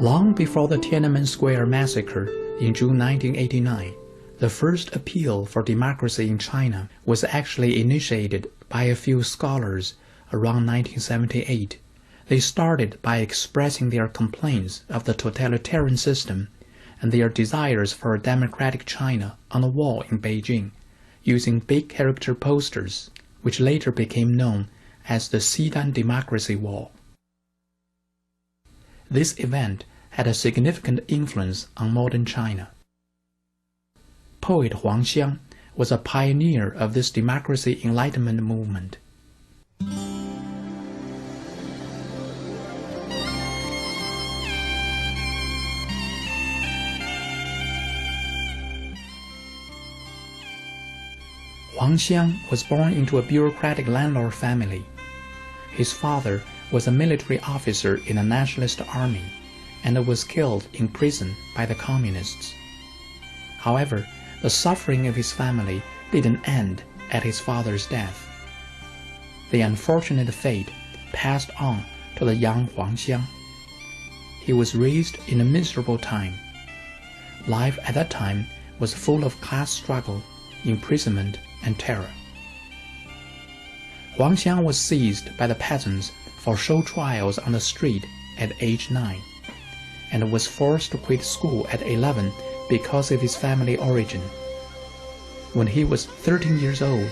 Long before the Tiananmen Square massacre in June 1989, the first appeal for democracy in China was actually initiated by a few scholars around 1978. They started by expressing their complaints of the totalitarian system and their desires for a democratic China on a wall in Beijing, using big character posters, which later became known as the Xidan Democracy Wall. This event had a significant influence on modern China. Poet Huang Xiang was a pioneer of this democracy enlightenment movement. Huang Xiang was born into a bureaucratic landlord family. His father was a military officer in the nationalist army and was killed in prison by the communists. However, the suffering of his family didn't end at his father's death. The unfortunate fate passed on to the young Huang Xiang. He was raised in a miserable time. Life at that time was full of class struggle, imprisonment, and terror. Huang Xiang was seized by the peasants for show trials on the street at age 9, and was forced to quit school at 11 because of his family origin. When he was 13 years old,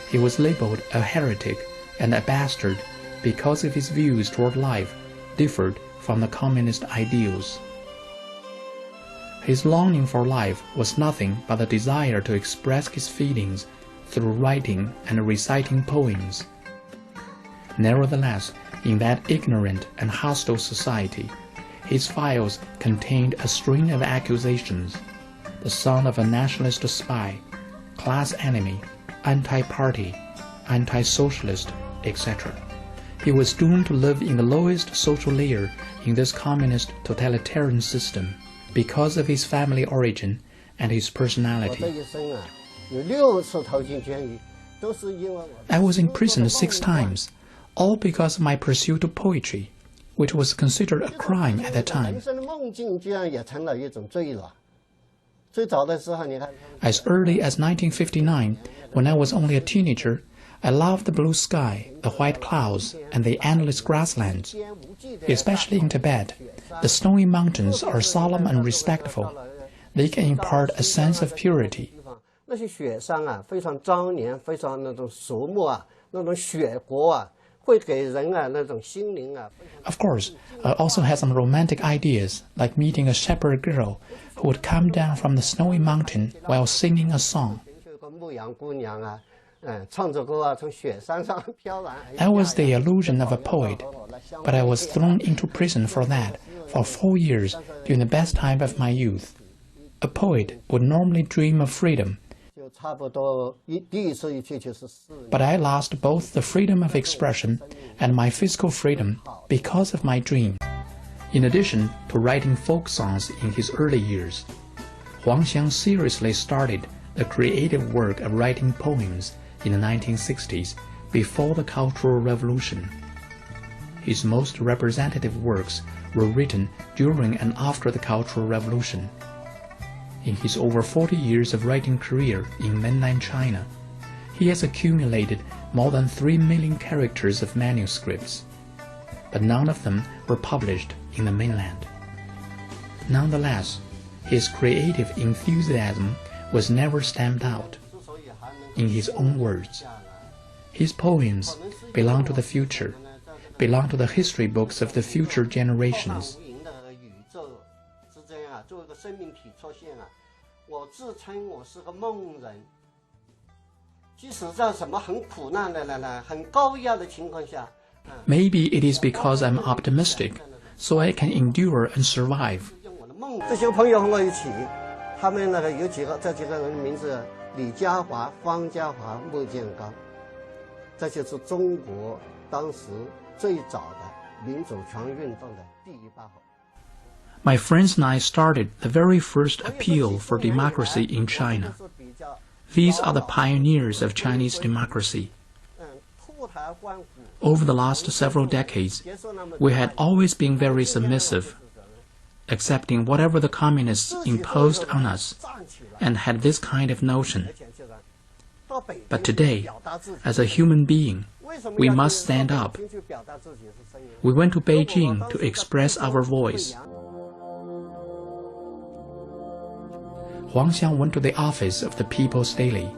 he was labeled a heretic and a bastard because of his views toward life differed from the communist ideals. His longing for life was nothing but the desire to express his feelings through writing and reciting poems. Nevertheless, in that ignorant and hostile society, his files contained a string of accusations: the son of a nationalist spy, class enemy, anti-party, anti-socialist, etc. He was doomed to live in the lowest social layer in this communist totalitarian system because of his family origin and his personality. I was imprisoned 6 times, all because of my pursuit of poetry, which was considered a crime at that time. As early as 1959, when I was only a teenager, I loved the blue sky, the white clouds, and the endless grasslands. Especially in Tibet, the snowy mountains are solemn and respectful. They can impart a sense of purity. Of course, I also had some romantic ideas, like meeting a shepherd girl who would come down from the snowy mountain while singing a song. That was the illusion of a poet, but I was thrown into prison for that for 4 years during the best time of my youth. A poet would normally dream of freedom, but I lost both the freedom of expression and my physical freedom because of my dream. In addition to writing folk songs in his early years, Huang Xiang seriously started the creative work of writing poems in the 1960s, before the Cultural Revolution. His most representative works were written during and after the Cultural Revolution. In his over 40 years of writing career in mainland China, he has accumulated more than 3 million characters of manuscripts, but none of them were published in the mainland. Nonetheless, his creative enthusiasm was never stamped out. In his own words, his poems belong to the future, belong to the history books of the future generations. Maybe it is because I'm optimistic, so I can endure and survive. 这些朋友和我一起，他们有这几个人的名字：李家华、方家华、穆建刚。这就是中国当时最早的民主权运动的第一把手。 My friends and I started the very first appeal for democracy in China. These are the pioneers of Chinese democracy. Over the last several decades, we had always been very submissive. accepting whatever the communists imposed on us, and had this kind of notion. But today, as a human being, we must stand up. We went to Beijing to express our voice. Huang Xiang went to the office of the People's Daily,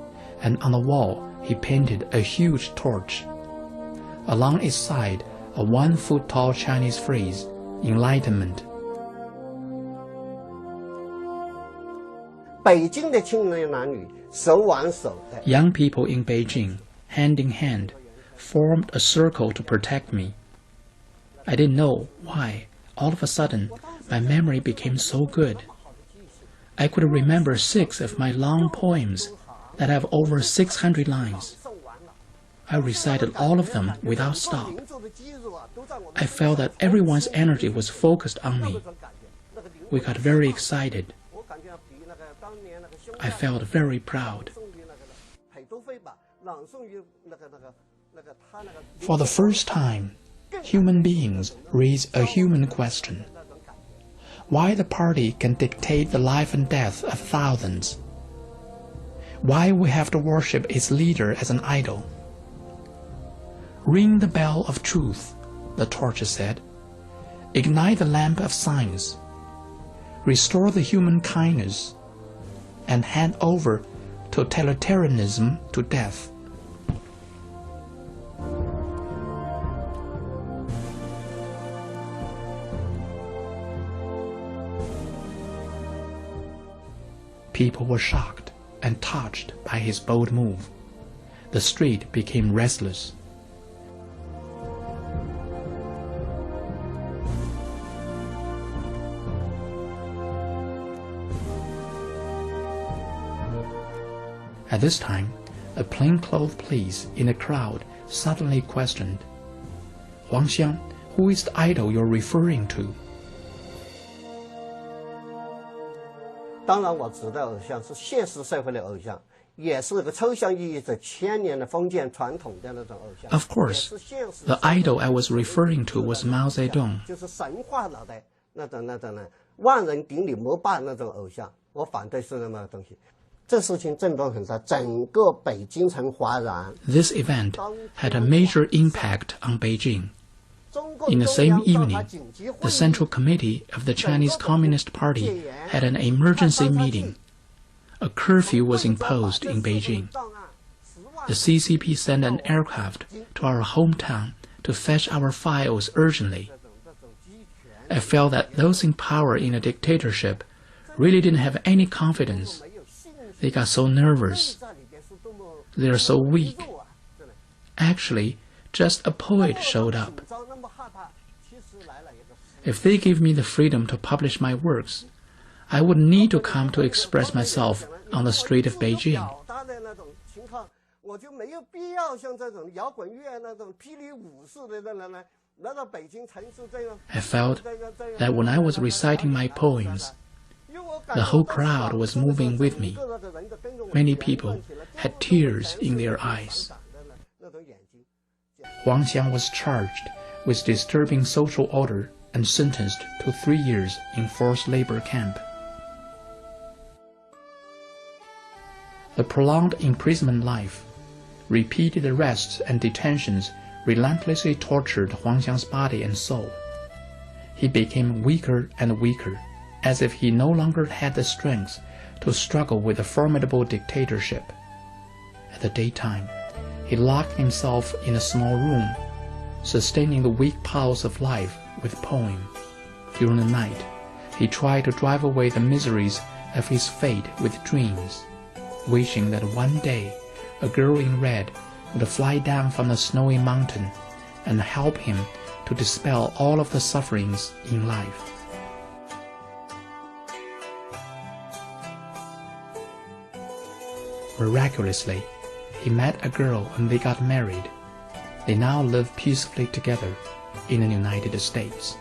and on the wall he painted a huge torch. Along its side, a 1-foot-tall Chinese phrase, Enlightenment. Young people in Beijing, hand in hand, formed a circle to protect me. I didn't know why, all of a sudden, my memory became so good. I could remember 6 of my long poems that have over 600 lines. I recited all of them without stop. I felt that everyone's energy was focused on me. We got very excited. I felt very proud. For the first time, human beings raise a human question. Why the party can dictate the life and death of thousands? Why we have to worship its leader as an idol? Ring the bell of truth, the torch said. Ignite the lamp of science. Restore the human kindness, and hand over totalitarianism to death. People were shocked and touched by his bold move. The street became restless. At this time, a plainclothes police in the crowd suddenly questioned, Huang Xiang, who is the idol you're referring to? 当然我指的偶像是现实社会的偶像，也是个抽象意义的千年的封建传统的那种偶像。 Of course, the idol I was referring to was Mao Zedong. 就是神话了的那种万人顶礼膜拜那种偶像，我反对是那么东西。这事情震动很大，整个北京城哗然。 This event had a major impact on Beijing. In the same evening, the Central Committee of the Chinese Communist Party had an emergency meeting. A curfew was imposed in Beijing. The CCP sent an aircraft to our hometown to fetch our files urgently. I felt that those in power in a dictatorship really didn't have any confidence. They got so nervous. They are so weak. Actually, just a poet showed up. If they gave me the freedom to publish my works, I would need to come to express myself on the street of Beijing. I felt that when I was reciting my poems, the whole crowd was moving with me. Many people had tears in their eyes. Huang Xiang was charged with disturbing social order and sentenced to 3 years in forced labor camp. The prolonged imprisonment life, repeated arrests and detentions relentlessly tortured Huang Xiang's body and soul. He became weaker and weaker, as if he no longer had the strength to struggle with a formidable dictatorship. At the daytime, he locked himself in a small room, sustaining the weak pulse of life with poem. During the night, he tried to drive away the miseries of his fate with dreams, wishing that one day a girl in red would fly down from the snowy mountain and help him to dispel all of the sufferings in life. Miraculously, he met a girl and they got married. They now live peacefully together in the United States.